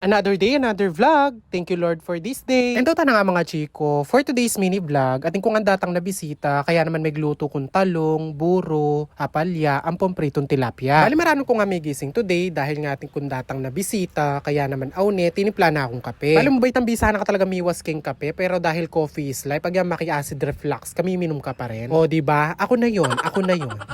Another day, another vlog. Thank you Lord for this day. And na nga mga chiko, for today's mini vlog, ating kung ang datang na bisita, kaya naman may gluto kong talong, buro, apalya, ampong pritong tilapia. Bali marano ko nga may gising today dahil nga ating kung datang na bisita, kaya naman aune, tinipla na akong kape. Bali mo ba'y tambisa na ka talaga miwas king kape, pero dahil coffee is life, pag yan maki-acid reflux, kami minum ka pa rin. O diba? Ako na yon.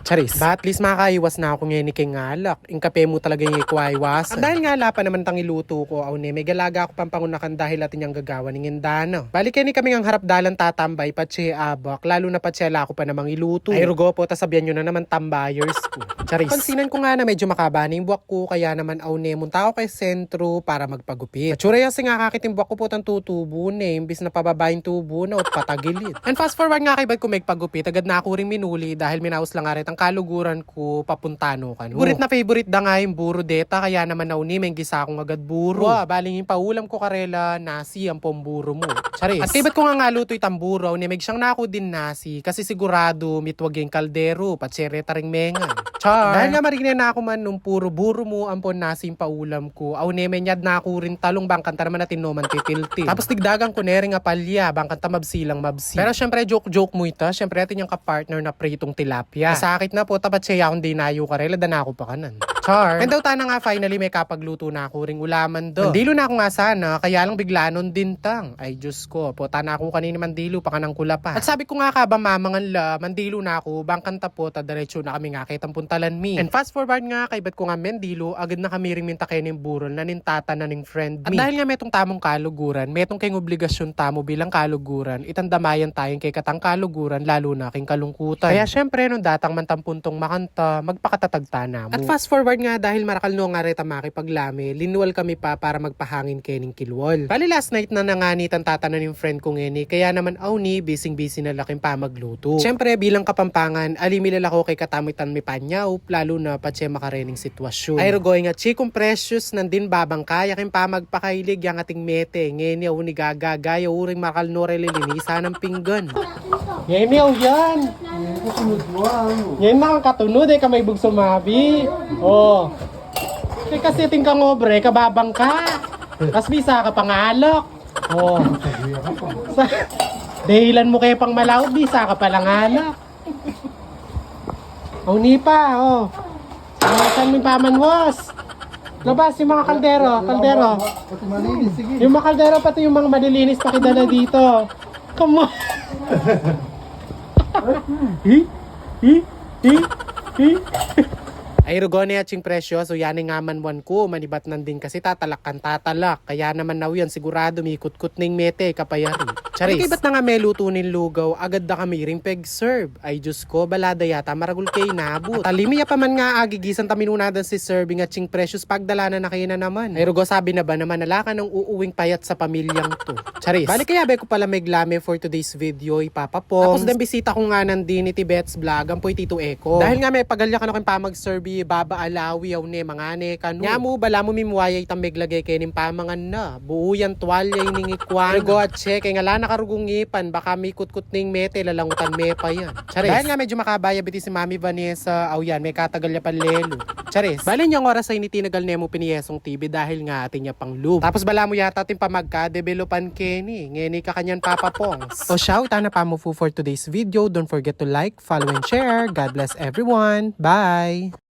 Charis. But at least makakaiwas na ako ngayon ni king alak. Yung kape mo talaga yung ikwaiwas. Dahil nga lapa naman tang iluto ko, aune, may galaga ako pampangunakan dahil atin yung gagawa ng indano. Balik ni kami ang harap dalan tatambay, patse abak, lalo na patsela ako pa namang iluto. Ay rugo po, tasabihan nyo na naman tambayers ko. Charis. Pansinan ko nga na medyo makaba na yung buwak ko, kaya naman aune, munta ako kay sentro para magpagupit. Atsura yasi nga kakit yung buwak ko po tang tutubo na, imbis na pababa yung tubo na at patagilid. And fast forward nga kay ba't ko magpagupit, agad na ako rin minuli dahil minaus lang nga rin ang kaluguran ko papuntano ka no. Burit na favorite da nga yung buro deta, kaya naman nauni, may gisa akong agad buro. Baling yung paulam ko karela, nasi ang pamburo mo. Charis. At kaibat ko nga luto'y tamburo, ni meg siyang nako din nasi, kasi sigurado mitwag yung kaldero, patsere taring mengan. Char. Dahil nga marigyan na ako man nung puro buro mo ang pon nasi yung paulam ko, aw nemenyad na ako rin talong bangkanta naman natin no man titilti. Tapos tigdagang ko nering apalya, bangkanta mabsilang mabsi. Pero syempre joke mo ita, syempre atin yung kapartner na pritong tilapia. Masakit na po, tapat siya akong dinayo karela, dana ako pa kanan. Char. And daw tana nga finally may kapagluto na ako ring ulaman do. Mandilo na ako nga sana, kaya lang bigla nun din tang. Ay Diyos ko, po tana ako kanini mandilo pa kanang kula pa. At sabi ko nga ka ba mamangan la, mandilo na ako, bangkanta po, diretso na kami nga kitang puntalan mi. And fast forward nga, kay bat ko nga mendilo, agad na kami ring minta kayo ng burol na nintata na ning friend mi. At dahil nga metong tamong kaluguran, metong kayong obligasyon tamo bilang kaluguran, itandamayan tayong kay katang kaluguran, lalo na king kalungkutan. Kaya syempre nung datang mantampuntong makanta, magpakatatagta na mo. At fast forward nga dahil marakal no nga reta makipaglami, linuwal kami pa para magpahangin kening kilwol. Bali last night na nanganitan tatanan yung friend kong ngeni, kaya naman ni busy na laking pa magluto. Syempre bilang kapampangan, alimilala ko kay katamitan mi panyaw, lalo na patse makarening sitwasyon. Ay rugoy nga chikong precious nandin babang kaya kin pa magpakailig yang ating mete, ngeni ni gagagaya uring marakal no relilinisan ng pinggan. Ngeni yan! Ngayon nakakatunod eh, kamay bug sumabi. Oh. Kasi tingkang obre, kababang ka. Kas bisa ka pangalok. Oh. Dahilan mo kayo pang malaw, bisa ka palang alok. Oh, nipa, oh. Saan mo yung pamanwas? Labas yung mga kaldero. Yung mga kaldero, pati yung mga malilinis pakidala dito. Come on. Ay rugone at ching presyo, so yan nga manwan ko, manibat nandin kasi tatalak. Kaya naman na yan, sigurado may kutkut ning mete, kapayari. Charis. Ay ba't na nga may luto nin lugaw, agad na kami ring peg serve. Ay Diyos ko, balada yata, maragul kay nabot. At alimiya pa man nga agigisan taminunadan si serving at ching precious pagdala na kayo na naman. Ay rugo sabi na ba naman nalaka ng uuwing payat sa pamilyang to. Charis. Balik kaya be ko pala may glame for today's video, ipapapong. Tapos din bisita ko nga nandin ni Tibet's Vlog, ang po'y Tito Eko. Dahil nga may pagalya ka na kung pamag-serve, baba alawi yaw ne mga ne kanu. Nya mo bala mo mimuwayay tamig lagay kenin pamangan na. Buuyan tuwalya ining ikwan. Go at check kay ngala nakarugong ngipan baka may kutkut ning mete lalangutan me pa yan. Charis. Dahil nga medyo makabaya biti si Mami Vanessa, aw yan may katagal ya panlelo. Charis. Balin yung oras ay nitinagal nemo piniyesong TV dahil nga atin niya pang lube. Tapos bala mo yata ating pamagka developan keni. Ngeni ka kanyan papapongs. O shout na pa mo for today's video. Don't forget to like, follow and share. God bless everyone. Bye.